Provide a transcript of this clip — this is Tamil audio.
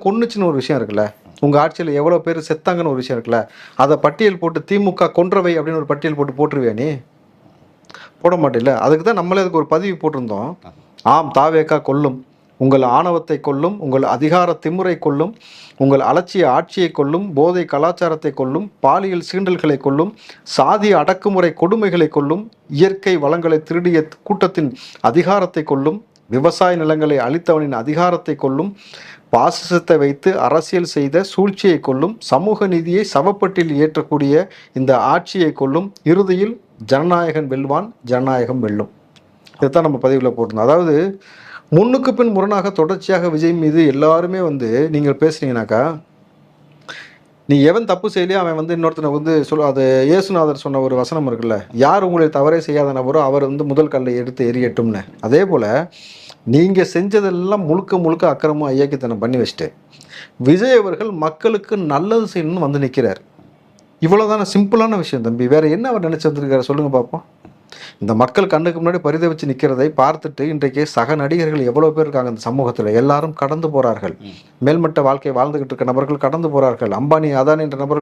கொன்னுச்சுன்னு ஒரு விஷயம் இருக்குல்ல, உங்க ஆட்சியில் எவ்வளவு பேர் செத்தாங்கன்னு ஒரு விஷயம் இருக்குல்ல, அதை பட்டியல் போட்டு திமுக கொன்றவை அப்படின்னு ஒரு பட்டியல் போட்டு போட்டுருவியா நீ? போட மாட்டேல்ல. அதுக்கு தான் நம்மளே அதுக்கு ஒரு பதிவு போட்டிருந்தோம். ஆம், தாவேகா கொல்லும், உங்கள் ஆணவத்தை கொல்லும், உங்கள் அதிகார திமுறை கொல்லும், உங்கள் அலட்சிய ஆட்சியை கொல்லும், போதை கலாச்சாரத்தை கொல்லும், பாலியல் சீண்டல்களை கொல்லும், சாதிய அடக்குமுறை கொடுமைகளை கொல்லும், இயற்கை வளங்களை திருடிய கூட்டத்தின் அதிகாரத்தை கொல்லும், விவசாய நிலங்களை அளித்தவனின் அதிகாரத்தை கொல்லும், பாசிசத்தை வைத்து அரசியல் செய்த சூழ்ச்சியை கொல்லும், சமூக நீதியை சவப்பட்டில் ஏற்றக்கூடிய இந்த ஆட்சியை கொல்லும், இறுதியில் ஜனநாயகன் வெல்வான், ஜனநாயகம் வெல்லும். இதைத்தான் நம்ம பதிவில் போட்டிருந்தோம். அதாவது முன்னுக்கு பின் முரணாக தொடர்ச்சியாக விஜய் மீது எல்லாருமே நீங்கள் பேசுனீங்கன்னாக்கா, நீ எவன் தப்பு செய்யலையோ அவன் இன்னொருத்தனை அது இயேசுநாதர் சொன்ன ஒரு வசனம் இருக்குல்ல, யார் உங்களை தவறே செய்யாத நபரோ அவர் முதல் கல்லை எடுத்து எரியட்டும்னு. அதே போல் நீங்கள் செஞ்சதெல்லாம் முழுக்க முழுக்க அக்கிரமும் ஐயாக்கித்தனம் பண்ணி வச்சுட்டு விஜய் அவர்கள் மக்களுக்கு நல்லது செய்யணும்னு நிற்கிறார். இவ்வளோதான சிம்பிளான விஷயம் தம்பி. வேற என்ன அவர் நினைச்சு வந்திருக்காரு சொல்லுங்க பார்ப்போம். இந்த மக்கள் கண்ணுக்கு முன்னாடி பரிதவிச்சு நிற்கிறதை பார்த்துட்டு இன்றைக்கு சக நடிகர்கள் எவ்வளோ பேர் இருக்காங்க இந்த சமூகத்தில், எல்லாரும் கடந்து போகிறார்கள். மேல்மட்ட வாழ்க்கை வாழ்ந்துகிட்டு இருக்க நபர்கள் கடந்து போகிறார்கள். அம்பானி அதானி என்ற நபர்கள்